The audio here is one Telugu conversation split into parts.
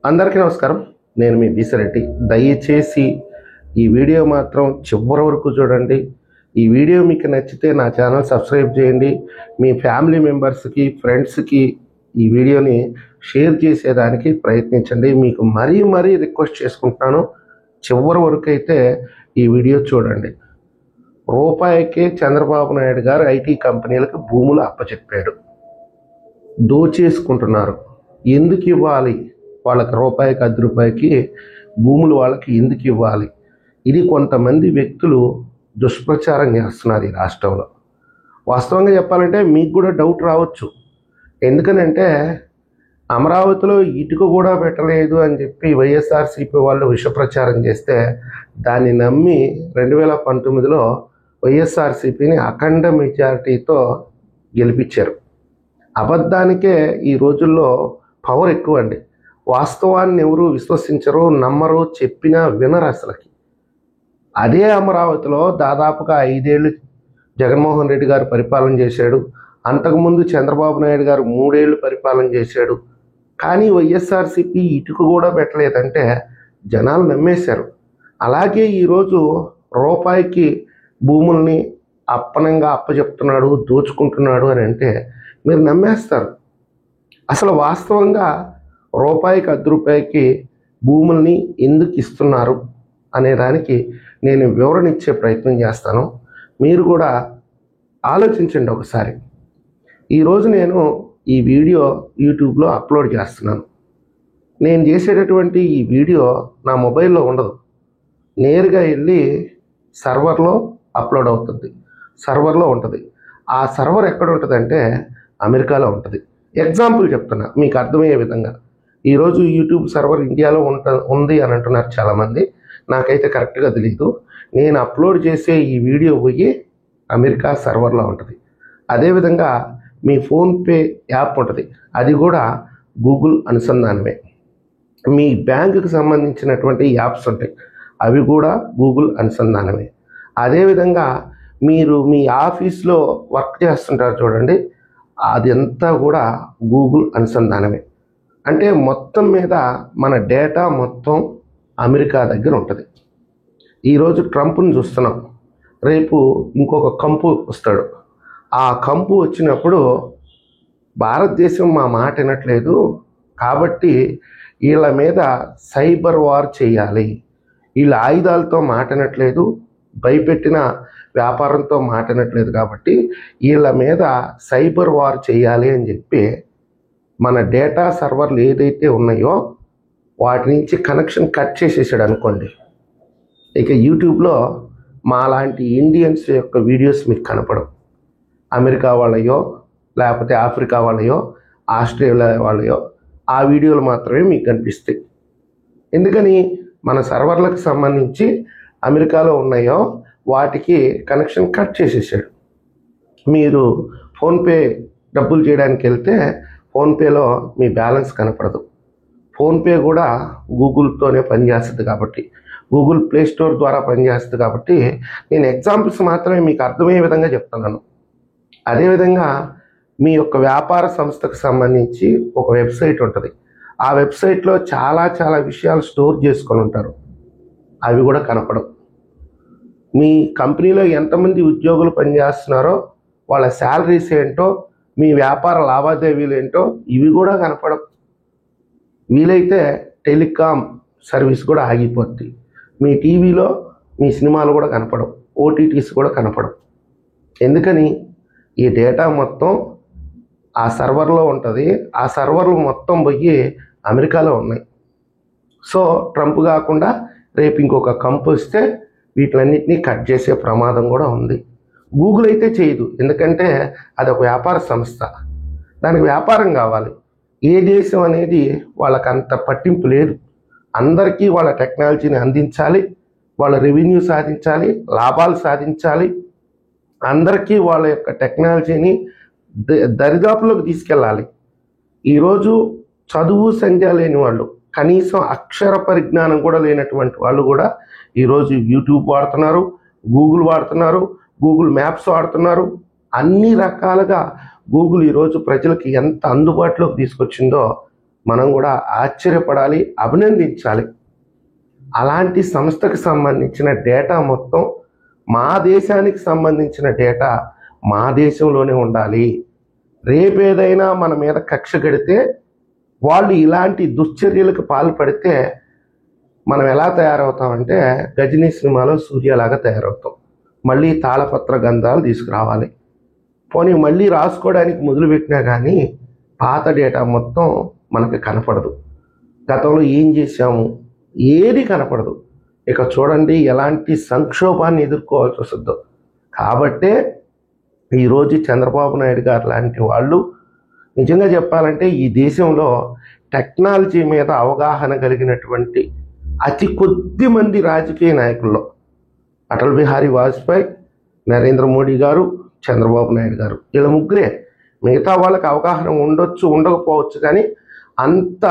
అందరికీ నమస్కారం. నేను మీ బీసరెడ్డి. దయచేసి ఈ వీడియో మాత్రం చివరి వరకు చూడండి. ఈ వీడియో మీకు నచ్చితే నా ఛానల్ సబ్స్క్రైబ్ చేయండి. మీ ఫ్యామిలీ మెంబర్స్కి, ఫ్రెండ్స్కి ఈ వీడియోని షేర్ చేసేదానికి ప్రయత్నించండి. మీకు మరీ రిక్వెస్ట్ చేసుకుంటున్నాను, చివరి వరకు అయితే ఈ వీడియో చూడండి. రూపాయికే చంద్రబాబు నాయుడు గారు ఐటీ కంపెనీలకు భూములు అప్పచెప్పాడు. దోచేసుకుంటున్నారు. ఎందుకు ఇవ్వాలి? వాళ్ళకి రూపాయికి ₹10 భూములు వాళ్ళకి ఎందుకు ఇవ్వాలి? ఇది కొంతమంది వ్యక్తులు దుష్ప్రచారం చేస్తున్నారు ఈ రాష్ట్రంలో. వాస్తవంగా చెప్పాలంటే మీకు కూడా డౌట్ రావచ్చు. ఎందుకనంటే అమరావతిలో ఇటుక కూడా పెట్టలేదు అని చెప్పి వైఎస్ఆర్సీపీ వాళ్ళు విషప్రచారం చేస్తే దాన్ని నమ్మి 2019లో వైఎస్ఆర్సీపీని అఖండ మెజారిటీతో గెలిపించారు. అబద్ధానికే ఈ రోజుల్లో పవర్ ఎక్కువ అండి. వాస్తవాన్ని ఎవరు విశ్వసించరు, నమ్మరు, చెప్పినా వినరు అసలుకి. అదే అమరావతిలో దాదాపుగా 5 ఏళ్ళు జగన్మోహన్ రెడ్డి గారు పరిపాలన చేశాడు. అంతకుముందు చంద్రబాబు నాయుడు గారు 3 ఏళ్ళు పరిపాలన చేశాడు. కానీ వైఎస్ఆర్సీపీ ఇటుక కూడా పెట్టలేదంటే జనాలు నమ్మేశారు. అలాగే ఈరోజు రూపాయికి భూముల్ని అప్పనంగా అప్పచెప్తున్నాడు, దోచుకుంటున్నాడు అని అంటే మీరు నమ్మేస్తారు. అసలు వాస్తవంగా రూపాయికి ₹10 భూముల్ని ఎందుకు ఇస్తున్నారు అనే దానికి నేను వివరణ ఇచ్చే ప్రయత్నం చేస్తాను. మీరు కూడా ఆలోచించండి ఒకసారి. ఈరోజు నేను ఈ వీడియో యూట్యూబ్లో అప్లోడ్ చేస్తున్నాను. నేను చేసేటటువంటి ఈ వీడియో నా మొబైల్లో ఉండదు. నేరుగా వెళ్ళి సర్వర్లో అప్లోడ్ అవుతుంది, సర్వర్లో ఉంటుంది. ఆ సర్వర్ ఎక్కడ ఉంటుందంటే అమెరికాలో ఉంటుంది. ఎగ్జాంపుల్ చెప్తున్నా మీకు అర్థమయ్యే విధంగా. ఈరోజు యూట్యూబ్ సర్వర్ ఇండియాలో ఉంది అని అంటున్నారు చాలామంది. నాకైతే కరెక్ట్గా తెలియదు. నేను అప్లోడ్ చేసే ఈ వీడియో పోయి అమెరికా సర్వర్లో ఉంటుంది. అదేవిధంగా మీ ఫోన్పే యాప్ ఉంటుంది, అది కూడా గూగుల్ అనుసంధానమే. మీ బ్యాంకుకి సంబంధించినటువంటి యాప్స్ ఉంటాయి, అవి కూడా గూగుల్ అనుసంధానమే. అదేవిధంగా మీరు మీ ఆఫీస్లో వర్క్ చేస్తుంటారు చూడండి, అదంతా కూడా గూగుల్ అనుసంధానమే. అంటే మొత్తం మీద మన డేటా మొత్తం అమెరికా దగ్గర ఉంటుంది. ఈరోజు ట్రంప్ను చూస్తున్నాం, రేపు ఇంకొక కంపు వస్తాడు. ఆ కంపు వచ్చినప్పుడు భారతదేశం మా మాట వినట్లేదు కాబట్టి వీళ్ళ మీద సైబర్ వార్ చేయాలి, వీళ్ళ ఆయుధాలతో మాట వినట్లేదు, భయపెట్టిన వ్యాపారంతో మాట వినట్లేదు కాబట్టి వీళ్ళ మీద సైబర్ వార్ చేయాలి అని చెప్పి మన డేటా సర్వర్లు ఏదైతే ఉన్నాయో వాటి నుంచి కనెక్షన్ కట్ చేసేసాడు అనుకోండి. ఇక యూట్యూబ్లో మాలాంటి ఇండియన్స్ యొక్క వీడియోస్ మీకు కనపడవు. అమెరికా వాళ్ళయో, లేకపోతే ఆఫ్రికా వాళ్ళయో, ఆస్ట్రేలియా వాళ్ళయో ఆ వీడియోలు మాత్రమే మీకు కనిపిస్తాయి. ఎందుకని? మన సర్వర్లకు సంబంధించి అమెరికాలో ఉన్నాయో వాటికి కనెక్షన్ కట్ చేసేసాడు. మీరు ఫోన్పే డబ్బులు చేయడానికి వెళ్తే ఫోన్పేలో మీ బ్యాలెన్స్ కనపడదు. ఫోన్పే కూడా గూగుల్తోనే పనిచేస్తుంది కాబట్టి, గూగుల్ ప్లే స్టోర్ ద్వారా పనిచేస్తుంది కాబట్టి నేను ఎగ్జాంపుల్స్ మాత్రమే మీకు అర్థమయ్యే విధంగా చెప్తున్నాను. అదేవిధంగా మీ యొక్క వ్యాపార సంస్థకు సంబంధించి ఒక వెబ్సైట్ ఉంటుంది. ఆ వెబ్సైట్లో చాలా విషయాలు స్టోర్ చేసుకొని ఉంటారు, అవి కూడా కనపడవు. మీ కంపెనీలో ఎంతమంది ఉద్యోగులు పనిచేస్తున్నారో వాళ్ళ శాలరీస్ ఏంటో, మీ వ్యాపార లావాదేవీలు ఏంటో ఇవి కూడా కనపడవు. వీలైతే టెలికాం సర్వీస్ కూడా ఆగిపోద్ది. మీ టీవీలో మీ సినిమాలు కూడా కనపడవు, ఓటీటీస్ కూడా కనపడవు. ఎందుకని? ఈ డేటా మొత్తం ఆ సర్వర్లో ఉంటుంది. ఆ సర్వర్లు మొత్తం పోయి అమెరికాలో ఉన్నాయి. సో ట్రంప్ కాకుండా రేపు ఇంకొక కంపు వస్తే వీటిలన్నింటినీ కట్ చేసే ప్రమాదం కూడా ఉంది. గూగుల్ అయితే చేయదు, ఎందుకంటే అది ఒక వ్యాపార సంస్థ, దానికి వ్యాపారం కావాలి. ఏ దేశం అనేది వాళ్ళకి అంత పట్టింపు లేదు. అందరికీ వాళ్ళ టెక్నాలజీని అందించాలి, వాళ్ళ రెవెన్యూ సాధించాలి, లాభాలు సాధించాలి. అందరికీ వాళ్ళ యొక్క టెక్నాలజీని దరిదాపులోకి తీసుకెళ్ళాలి. ఈరోజు చదువు సంధ్య లేని వాళ్ళు, కనీసం అక్షర పరిజ్ఞానం కూడా లేనటువంటి వాళ్ళు కూడా ఈరోజు యూట్యూబ్ వాడుతున్నారు, గూగుల్ వాడుతున్నారు, గూగుల్ మ్యాప్స్ వాడుతున్నారు. అన్ని రకాలుగా గూగుల్ ఈరోజు ప్రజలకి ఎంత అందుబాటులోకి తీసుకొచ్చిందో మనం కూడా ఆశ్చర్యపడాలి, అభినందించాలి. అలాంటి సంస్థకు సంబంధించిన డేటా మొత్తం మా దేశానికి సంబంధించిన డేటా మా దేశంలోనే ఉండాలి. రేపేదైనా మన మీద కక్ష కడితే, వాళ్ళు ఇలాంటి దుశ్చర్యలకు పాల్పడితే మనం ఎలా తయారవుతామంటే గజనీ సినిమాలో సూర్యలాగా తయారవుతాం. మళ్ళీ తాళపత్ర గంధాలు తీసుకురావాలి. పోనీ మళ్ళీ రాసుకోవడానికి మొదలుపెట్టినా కానీ పాత డేటా మొత్తం మనకు కనపడదు. గతంలో ఏం చేశాము ఏది కనపడదు. ఇక చూడండి ఎలాంటి సంక్షోభాన్ని ఎదుర్కోవాల్సి వస్తుందో. కాబట్టే ఈరోజు చంద్రబాబు నాయుడు గారు లాంటి వాళ్ళు నిజంగా చెప్పాలంటే ఈ దేశంలో టెక్నాలజీ మీద అవగాహన కలిగినటువంటి అతి కొద్ది మంది రాజకీయ నాయకుల్లో అటల్ బిహారీ వాజ్పేయి, నరేంద్ర మోడీ గారు, చంద్రబాబు నాయుడు గారు, వీళ్ళ ముగ్గురే. మిగతా వాళ్ళకి అవగాహన ఉండొచ్చు, ఉండకపోవచ్చు, కానీ అంత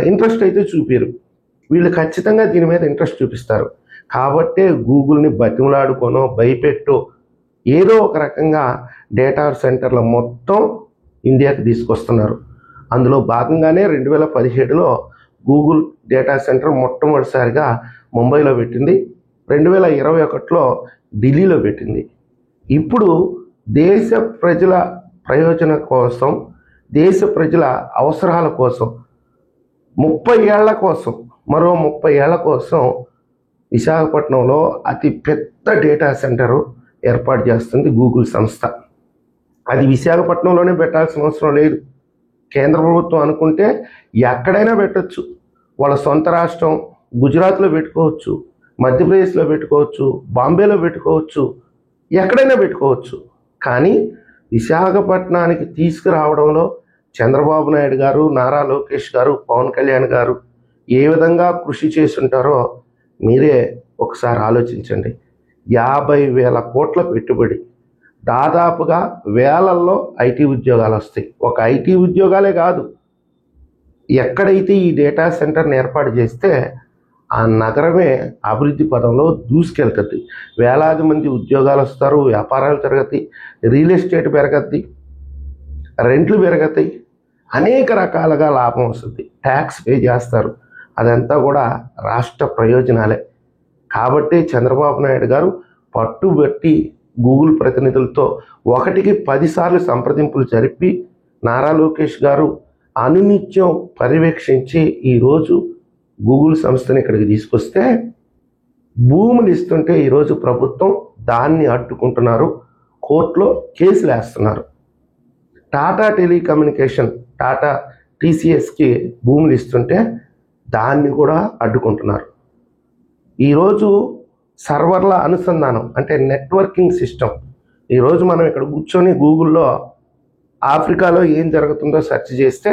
ఇంట్రెస్ట్ అయితే చూపారు. వీళ్ళు ఖచ్చితంగా దీని మీద ఇంట్రెస్ట్ చూపిస్తారు. కాబట్టే గూగుల్ని బతిమలాడుకోనో భయపెట్టో ఏదో ఒక రకంగా డేటా సెంటర్ల మొత్తం ఇండియాకి తీసుకొస్తున్నారు. అందులో భాగంగానే 2017లో గూగుల్ డేటా సెంటర్ మొట్టమొదటిసారిగా ముంబైలో పెట్టింది. 2021లో ఢిల్లీలో పెట్టింది. ఇప్పుడు దేశ ప్రజల ప్రయోజనం కోసం, దేశ ప్రజల అవసరాల కోసం 30 ఏళ్ల కోసం, మరో 30 ఏళ్ల కోసం విశాఖపట్నంలో అతి పెద్ద డేటా సెంటరు ఏర్పాటు చేస్తుంది గూగుల్ సంస్థ. అది విశాఖపట్నంలోనే పెట్టాల్సిన అవసరం లేదు. కేంద్ర ప్రభుత్వం అనుకుంటే ఎక్కడైనా పెట్టచ్చు. వాళ్ళ సొంత రాష్ట్రం గుజరాత్లో పెట్టుకోవచ్చు, మధ్యప్రదేశ్లో పెట్టుకోవచ్చు, బాంబేలో పెట్టుకోవచ్చు, ఎక్కడైనా పెట్టుకోవచ్చు. కానీ విశాఖపట్నానికి తీసుకురావడంలో చంద్రబాబు నాయుడు గారు, నారా లోకేష్ గారు, పవన్ కళ్యాణ్ గారు ఏ విధంగా కృషి చేస్తుంటారో మీరే ఒకసారి ఆలోచించండి. 50,000 కోట్ల పెట్టుబడి, దాదాపుగా వేలల్లో ఐటీ ఉద్యోగాలు వస్తాయి. ఒక ఐటీ ఉద్యోగాలే కాదు, ఎక్కడైతే ఈ డేటా సెంటర్ని ఏర్పాటు చేస్తే ఆ నగరమే అభివృద్ధి పదంలో దూసుకెళ్తుంది. వేలాది మంది ఉద్యోగాలు వస్తారు, వ్యాపారాలు జరుగుతాయి, రియల్ ఎస్టేట్ పెరగద్ది, రెంట్లు పెరగతాయి, అనేక రకాలుగా లాభం వస్తుంది, ట్యాక్స్ పే చేస్తారు. అదంతా కూడా రాష్ట్ర ప్రయోజనాలే. కాబట్టి చంద్రబాబు నాయుడు గారు పట్టుబట్టి గూగుల్ ప్రతినిధులతో 1కి 10 సార్లు సంప్రదింపులు జరిపి నారా లోకేష్ గారు అనునిత్యం పర్యవేక్షించి ఈరోజు గూగుల్ సంస్థని ఇక్కడికి తీసుకొస్తే భూములు ఇస్తుంటే ఈరోజు ప్రభుత్వం దాన్ని అడ్డుకుంటున్నారు, కోర్టులో కేసులు వేస్తున్నారు. టాటా టెలికమ్యూనికేషన్, టాటా టీసీఎస్కి భూములు ఇస్తుంటే దాన్ని కూడా అడ్డుకుంటున్నారు. ఈరోజు సర్వర్ల అనుసంధానం అంటే నెట్వర్కింగ్ సిస్టమ్. ఈరోజు మనం ఇక్కడ కూర్చొని గూగుల్లో ఆఫ్రికాలో ఏం జరుగుతుందో సెర్చ్ చేస్తే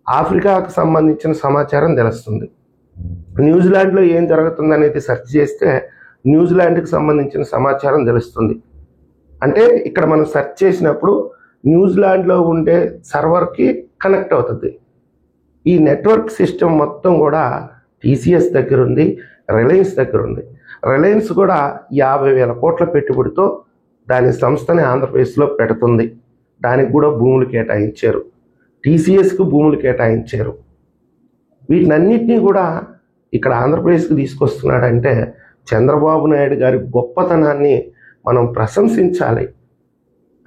ఆఫ్రికాకు సంబంధించిన సమాచారం తెలుస్తుంది. న్యూజిలాండ్లో ఏం జరుగుతుంది అనేది సెర్చ్ చేస్తే న్యూజిలాండ్కి సంబంధించిన సమాచారం తెలుస్తుంది. అంటే ఇక్కడ మనం సెర్చ్ చేసినప్పుడు న్యూజిలాండ్లో ఉండే సర్వర్కి కనెక్ట్ అవుతుంది. ఈ నెట్వర్క్ సిస్టమ్ మొత్తం కూడా టీసీఎస్ దగ్గర ఉంది, రిలయన్స్ దగ్గర ఉంది. రిలయన్స్ కూడా 50,000 కోట్ల పెట్టుబడితో దాని సంస్థని ఆంధ్రప్రదేశ్లో పెడుతుంది. దానికి కూడా భూములు కేటాయించారు, టీసీఎస్కు భూములు కేటాయించారు. వీటినన్నింటినీ కూడా ఇక్కడ ఆంధ్రప్రదేశ్కి తీసుకొస్తున్నాడంటే చంద్రబాబు నాయుడు గారి గొప్పతనాన్ని మనం ప్రశంసించాలి.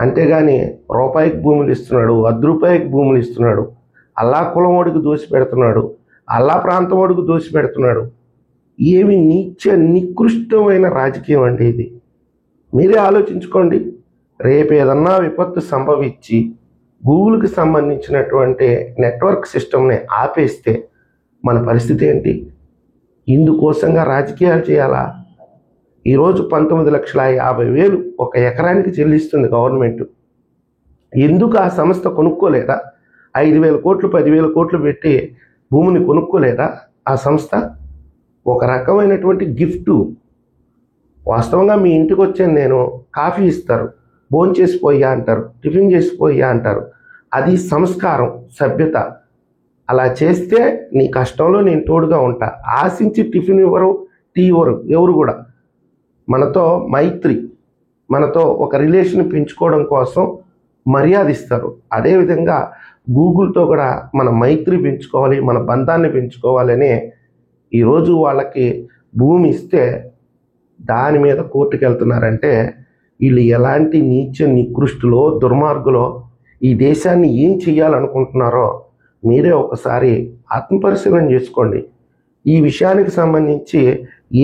అంతేగాని రూపాయికి భూములు ఇస్తున్నాడు, ₹10 భూములు ఇస్తున్నాడు, అల్లా కులం వాడికి దోసి పెడుతున్నాడు, అల్లా ప్రాంతం వాడికి దోసి పెడుతున్నాడు. ఏమి నికృష్టమైన రాజకీయం అండి ఇది. మీరే ఆలోచించుకోండి. రేపు ఏదన్నా విపత్తు సంభవించి గూగుల్కి సంబంధించినటువంటి నెట్వర్క్ సిస్టమ్ని ఆపేస్తే మన పరిస్థితి ఏంటి? ఇందుకోసంగా రాజకీయాలు చేయాలా? ఈరోజు 19,50,000 ఒక ఎకరానికి చెల్లిస్తుంది గవర్నమెంట్. ఎందుకు ఆ సంస్థ కొనుక్కోలేదా? 5,000 కోట్లు 10,000 కోట్లు పెట్టి భూమిని కొనుక్కోలేదా ఆ సంస్థ? ఒక రకమైనటువంటి గిఫ్టు. వాస్తవంగా మీ ఇంటికి వచ్చాను నేను, కాఫీ ఇస్తారు, భోజనం చేసిపోయా అంటారు, టిఫిన్ చేసిపోయా అంటారు. అది సంస్కారం, సభ్యత. అలా చేస్తే నీ కష్టంలో నేను తోడుగా ఉంటా. ఆశించి టిఫిన్ ఇవ్వరు, టీ ఇవ్వరు ఎవరు కూడా. మనతో మైత్రి, మనతో ఒక రిలేషన్ పెంచుకోవడం కోసం మర్యాద ఇస్తారు. అదేవిధంగా గూగుల్తో కూడా మన మైత్రి పెంచుకోవాలి, మన బంధాన్ని పెంచుకోవాలని ఈరోజు వాళ్ళకి భూమి ఇస్తే దాని మీద కోర్టుకు వెళ్తున్నారంటే వీళ్ళు ఎలాంటి నీచ నికృష్టులో దుర్మార్గులో ఈ దేశాన్ని ఏం చేయాలనుకుంటున్నారో మీరే ఒకసారి ఆత్మపరిశీలన చేసుకోండి. ఈ విషయానికి సంబంధించి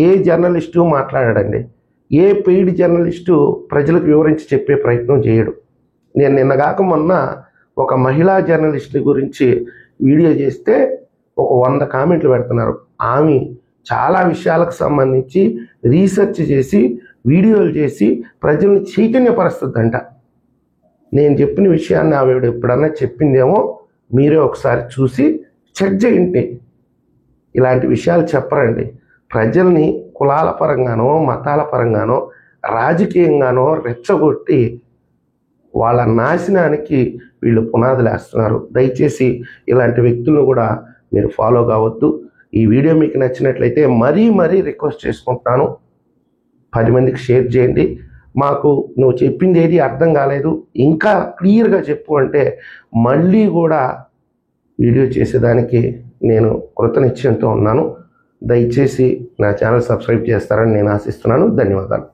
ఏ జర్నలిస్టు మాట్లాడాడండి, ఏ పెయిడ్ జర్నలిస్టు ప్రజలకు వివరించి చెప్పే ప్రయత్నం చేయడు. నేను నిన్నగాక మొన్న ఒక మహిళా జర్నలిస్ట్ గురించి వీడియో చేస్తే ఒక 100 కామెంట్లు పెడుతున్నారు. ఆమె చాలా విషయాలకు సంబంధించి రీసెర్చ్ చేసి వీడియోలు చేసి ప్రజల్ని చైతన్యపరుస్తుందంట. నేను చెప్పిన విషయాన్ని ఆవిడ ఎప్పుడన్నా చెప్పిందేమో మీరే ఒకసారి చూసి చెక్ చేయండి. ఇలాంటి విషయాలు చెప్పరండి. ప్రజల్ని కులాల పరంగానో మతాల పరంగానో రాజకీయంగానో రెచ్చగొట్టి వాళ్ళ నాశనానికి వీళ్ళు పునాదులు వేస్తున్నారు. దయచేసి ఇలాంటి వ్యక్తులను కూడా మీరు ఫాలో కావద్దు. ఈ వీడియో మీకు నచ్చినట్లయితే మరీ రిక్వెస్ట్ చేసుకుంటున్నాను, 10 మందికి షేర్ చేయండి. మాకు నువ్వు చెప్పింది ఏది అర్థం కాలేదు, ఇంకా క్లియర్గా చెప్పు అంటే మళ్ళీ కూడా వీడియో చేసేదానికి నేను కృతనిశ్చయంతో ఉన్నాను. దయచేసి నా ఛానల్ సబ్స్క్రైబ్ చేస్తారని నేను ఆశిస్తున్నాను. ధన్యవాదాలు.